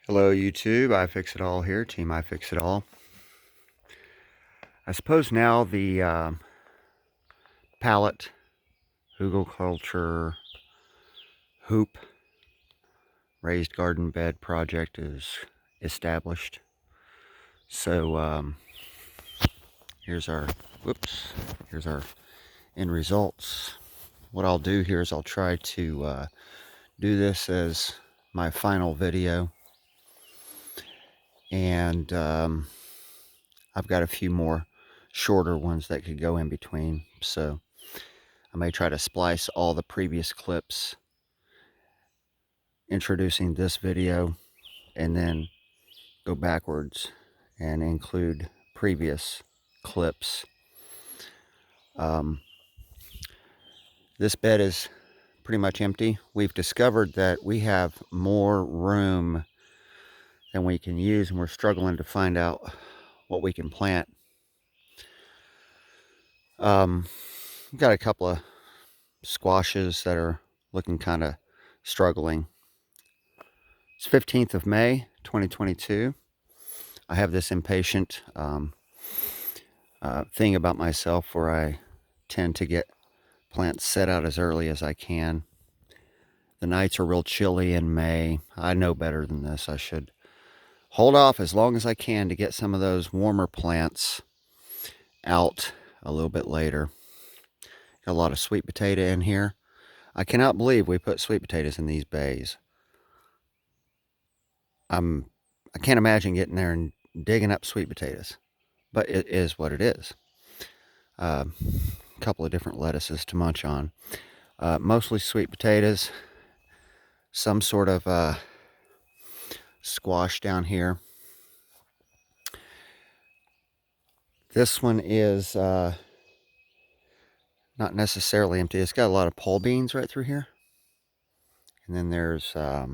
Hello YouTube, I Fix It All here, Team I Fix It All. I suppose now the pallet hougleculture hoop raised garden bed project is established. So here's our end results. What I'll do here is I'll try to do this as my final video, and I've got a few more shorter ones that could go in between, so I may try to splice all the previous clips introducing this video and then go backwards and include previous clips. This bed is pretty much empty. We've discovered that we have more room than we can use, and we're struggling to find out what we can plant. We've got a couple of squashes that are looking kind of struggling. It's 15th of May, 2022. I have this impatient thing about myself where I tend to get plants set out as early as I can. The nights are real chilly in May. I know better than this. I should hold off as long as I can to get some of those warmer plants out a little bit later. Got a lot of sweet potato in here. I cannot believe we put sweet potatoes in these bays. I can't imagine getting there and digging up sweet potatoes, but it is what it is. A couple of different lettuces to munch on. Mostly sweet potatoes, some sort of squash down here. This one is not necessarily empty. It's got a lot of pole beans right through here. And then there's, I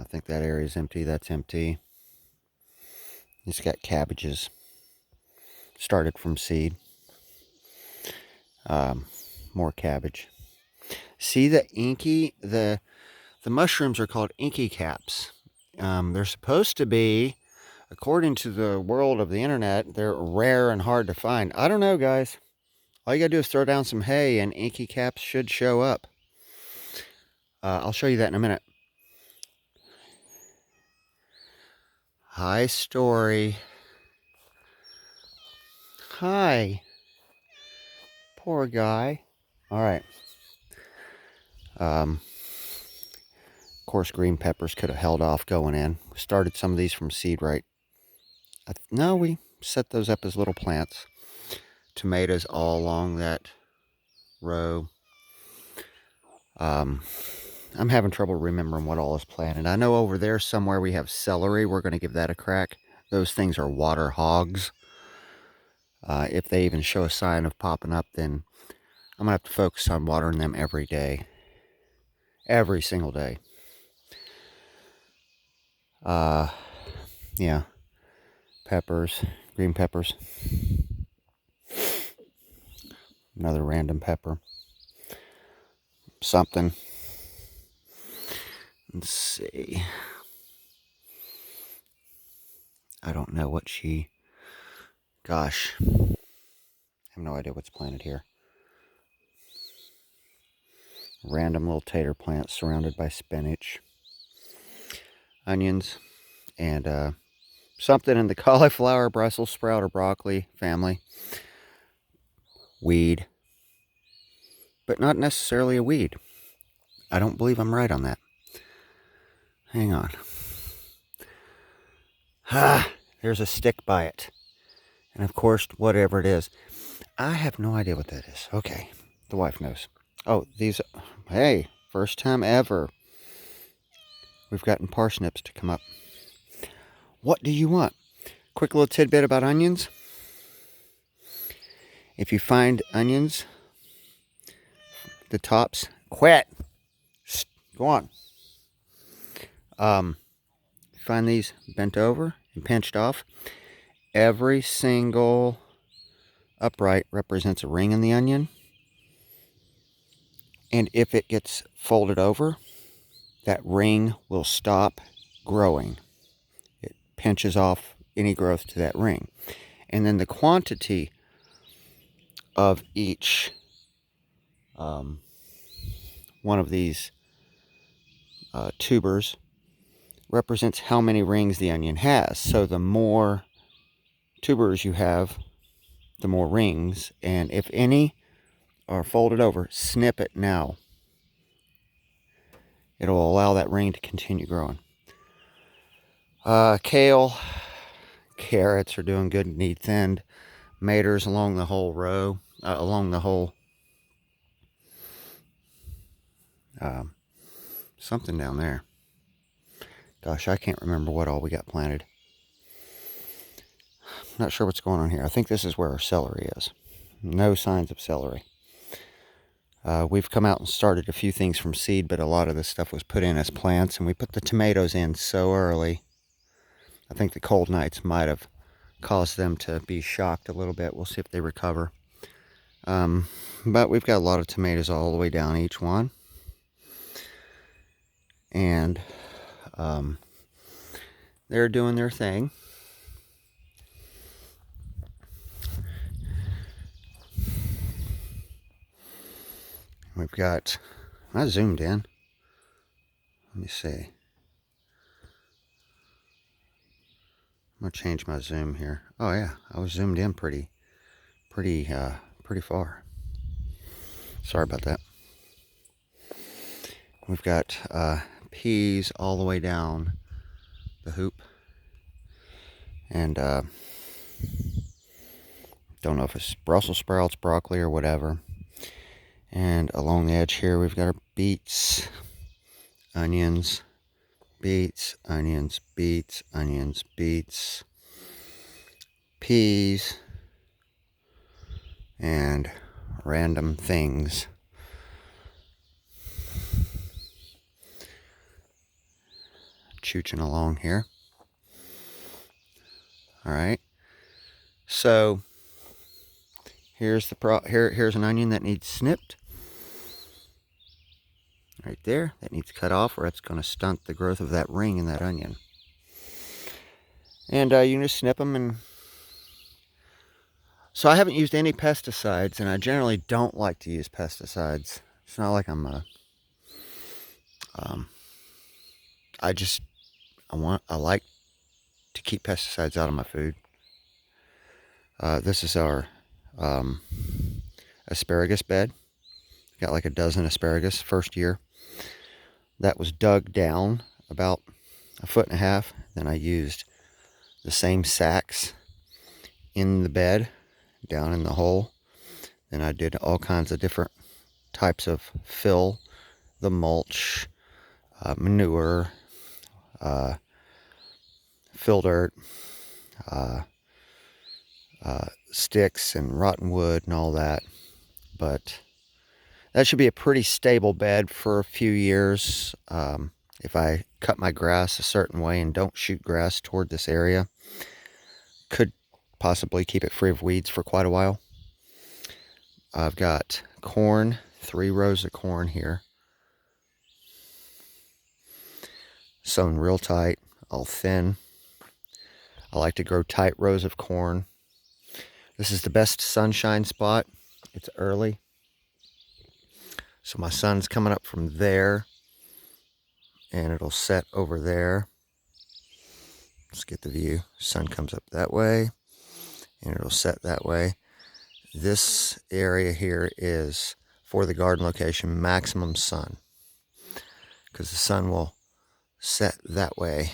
think that area is empty. That's empty. It's got cabbages. Started from seed. More cabbage. See the inky, the mushrooms are called inky caps. They're supposed to be, according to the world of the internet, they're rare and hard to find. I don't know, guys. All you gotta do is throw down some hay and inky caps should show up. I'll show you that in a minute. Hi, Story. Hi. Poor guy. All right. Of course, green peppers could have held off going in. We started some of these from seed, right? No, we set those up as little plants. Tomatoes all along that row. I'm having trouble remembering what all is planted. I know over there somewhere we have celery. We're going to give that a crack. Those things are water hogs. If they even show a sign of popping up, then I'm going to have to focus on watering them every day. Every single day. Yeah. Peppers. Green peppers. Another random pepper. Something. Let's see. I don't know what she... Gosh. I have no idea what's planted here. Random little tater plants surrounded by spinach. Onions. And something in the cauliflower, Brussels sprout, or broccoli family. Weed. But not necessarily a weed. I don't believe I'm right on that. Hang on. There's a stick by it. And of course, whatever it is. I have no idea what that is. Okay, the wife knows. Oh, these, hey, first time ever. We've gotten parsnips to come up. What do you want? Quick little tidbit about onions. If you find onions, the tops, quit. Go on. Find these bent over and pinched off. Every single upright represents a ring in the onion. And if it gets folded over, that ring will stop growing. It pinches off any growth to that ring. And then the quantity of each one of these tubers represents how many rings the onion has. So the more tubers you have, the more rings. And if any are folded over, snip it now. It'll allow that ring to continue growing. Kale, carrots are doing good, need thinned. Maters along the whole row, along the whole something down there. Gosh, I can't remember what all we got planted. Not sure what's going on here. I think this is where our celery is. No signs of celery. We've come out and started a few things from seed, but a lot of this stuff was put in as plants, and we put the tomatoes in so early. I think the cold nights might have caused them to be shocked a little bit. We'll see if they recover. But we've got a lot of tomatoes all the way down each one. And they're doing their thing. We've got, I zoomed in. Let me see. I'm gonna change my zoom here. Oh yeah, I was zoomed in pretty far. Sorry about that. We've got peas all the way down the hoop, and don't know if it's Brussels sprouts, broccoli, or whatever. And along the edge here, we've got our beets, onions, beets, onions, beets, onions, beets, peas, and random things. Chooching along here. All right. So here's here's an onion that needs snipped. Right there, that needs cut off, or it's going to stunt the growth of that ring in that onion. And you can just snip them. And so I haven't used any pesticides, and I generally don't like to use pesticides. It's not like I'm I like to keep pesticides out of my food. This is our asparagus bed. Got like a dozen asparagus first year. That was dug down about 1.5 feet. Then I used the same sacks in the bed, down in the hole. Then I did all kinds of different types of fill, the mulch, manure, fill dirt, sticks and rotten wood and all that. But that should be a pretty stable bed for a few years. If I cut my grass a certain way and don't shoot grass toward this area, could possibly keep it free of weeds for quite a while. I've got corn, 3 rows of corn here, sown real tight, all thin. I like to grow tight rows of corn. This is the best sunshine spot. It's early, so my sun's coming up from there, and it'll set over there. Let's get the view. Sun comes up that way, and it'll set that way. This area here is, for the garden location, maximum sun, because the sun will set that way.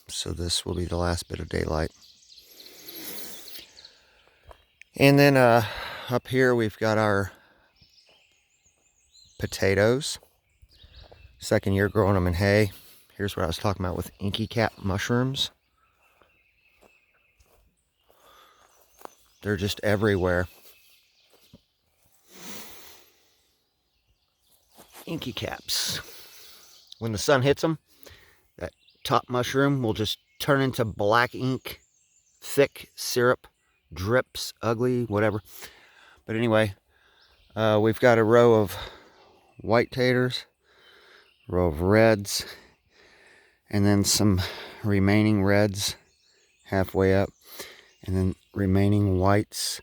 So this will be the last bit of daylight. And then up here we've got our potatoes. Second year growing them in hay. Here's what I was talking about with inky cap mushrooms. They're just everywhere. Inky caps. When the sun hits them, that top mushroom will just turn into black ink, thick syrup, drips, ugly, whatever. But anyway, we've got a row of white taters, row of reds, and then some remaining reds halfway up, and then remaining whites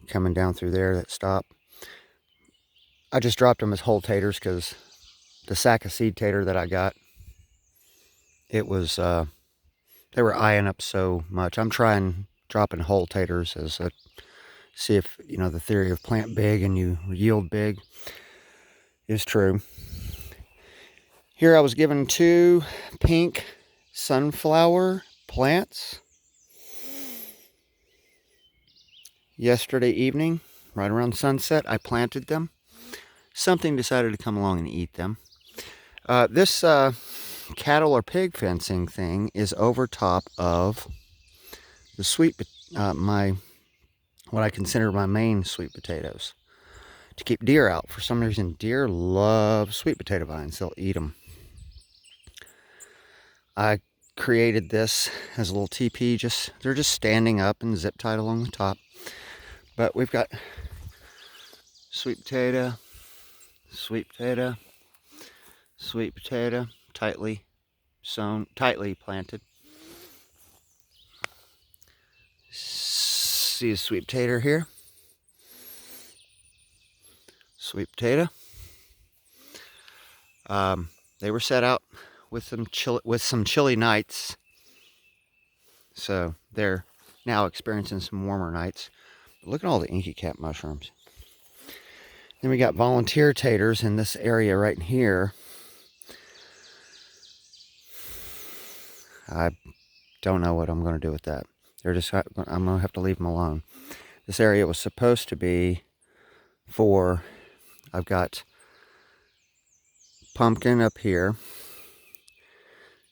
coming down through there that stop. I just dropped them as whole taters because the sack of seed tater that I got, it was they were eyeing up so much. I'm trying dropping whole taters as a, see if, you know, the theory of plant big and you yield big is true. Here I was given 2 pink sunflower plants yesterday evening, right around sunset. I planted them. Something decided to come along and eat them. This cattle or pig fencing thing is over top of the what I consider my main sweet potatoes, to keep deer out. For some reason, deer love sweet potato vines. They'll eat them. I created this as a little TP. They're just standing up and zip tied along the top. But we've got sweet potato, sweet potato, sweet potato, tightly sown, tightly planted. See a sweet potato here. Sweet potato. They were set out with some chilly nights, so they're now experiencing some warmer nights. But look at all the inky cap mushrooms. Then we got volunteer taters in this area right here. I don't know what I'm going to do with that. I'm going to have to leave them alone. This area was supposed to be for, I've got pumpkin up here.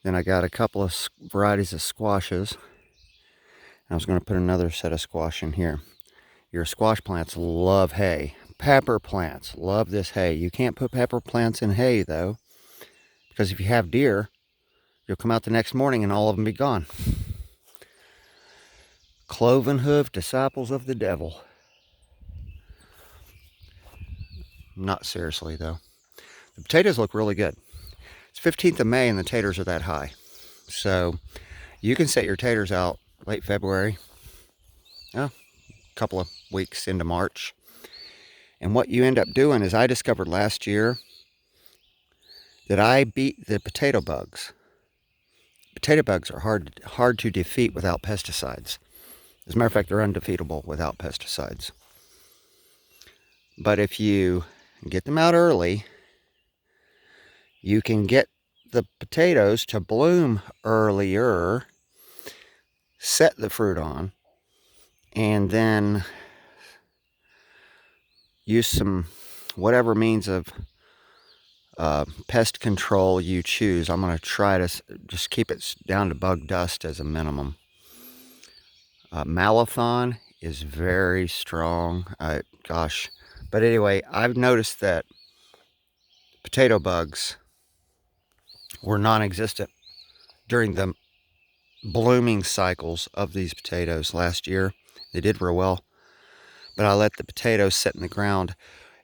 Then I got a couple of varieties of squashes. I was going to put another set of squash in here. Your squash plants love hay. Pepper plants love this hay. You can't put pepper plants in hay though, because if you have deer, you'll come out the next morning and all of them be gone. Cloven hoof disciples of the devil. Not seriously though. The potatoes look really good. It's 15th of May and the taters are that high. So you can set your taters out late February, a couple of weeks into March. And what you end up doing is, I discovered last year that I beat the potato bugs. Potato bugs are hard to defeat without pesticides. As a matter of fact, they're undefeatable without pesticides. But if you get them out early, you can get the potatoes to bloom earlier, set the fruit on, and then use some whatever means of pest control you choose. I'm going to try to just keep it down to bug dust as a minimum. Malathion is very strong. Gosh. But anyway, I've noticed that potato bugs were non-existent during the blooming cycles of these potatoes last year. They did real well, but I let the potatoes sit in the ground.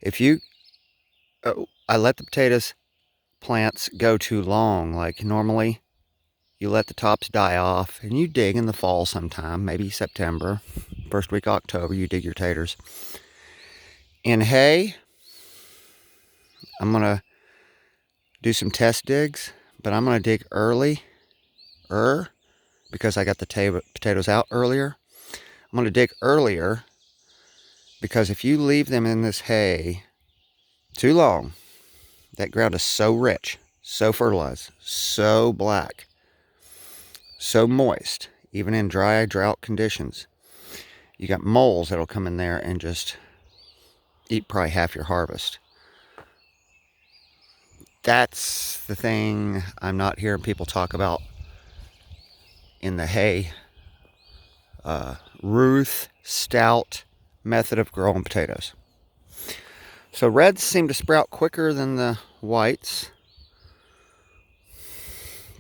I let the potatoes plants go too long. Like normally you let the tops die off and you dig in the fall sometime, maybe September, first week of October, you dig your taters. In hay, I'm going to do some test digs, but I'm going to dig early, because I got the potatoes out earlier. I'm going to dig earlier because if you leave them in this hay too long, that ground is so rich, so fertilized, so black, so moist, even in dry drought conditions. You got moles that'll come in there and just eat probably half your harvest. That's the thing I'm not hearing people talk about in the hay. Ruth Stout method of growing potatoes. So reds seem to sprout quicker than the whites.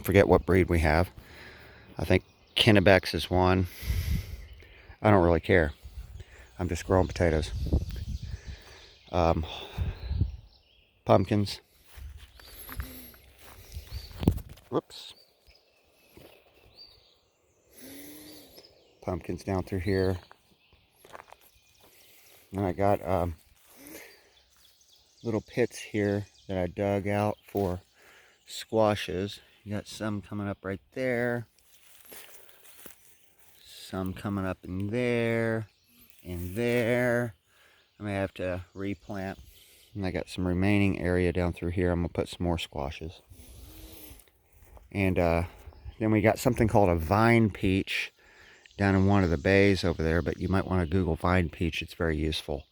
Forget what breed we have. I think Kennebeck's is one. I don't really care. I'm just growing potatoes. Pumpkins. Whoops. Pumpkins down through here. And I got little pits here that I dug out for squashes. You got some coming up right there. Some coming up in there. And there. I may have to replant. And I got some remaining area down through here. I'm going to put some more squashes. And then we got something called a vine peach down in one of the bays over there. But you might want to Google vine peach. It's very useful.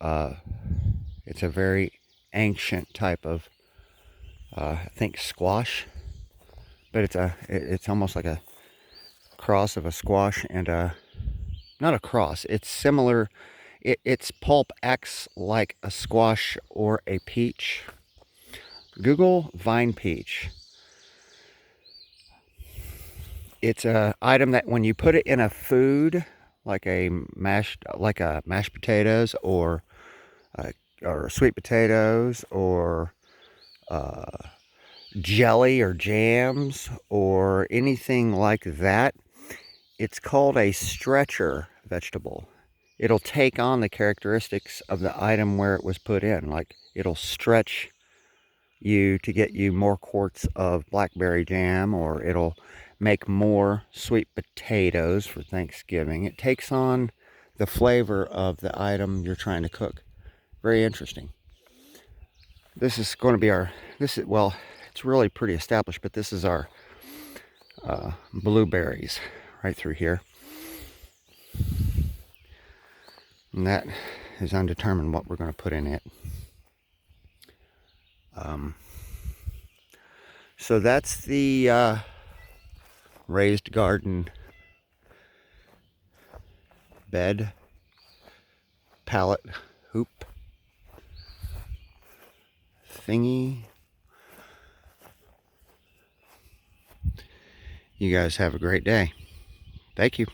It's a very ancient type of, I think, squash. But it's almost like a cross of a squash and not a cross. It's similar. Its pulp acts like a squash or a peach. Google vine peach. It's a item that when you put it in a food, like mashed potatoes or sweet potatoes or jelly or jams or anything like that, it's called a stretcher vegetable. It'll take on the characteristics of the item where it was put in. Like it'll stretch you to get you more quarts of blackberry jam, or it'll make more sweet potatoes for Thanksgiving. It takes on the flavor of the item you're trying to cook. Very interesting. This is going to be well, it's really pretty established, but this is our blueberries right through here. And that is undetermined what we're going to put in it. So that's the raised garden bed, pallet, hoop thingy. You guys have a great day. Thank you.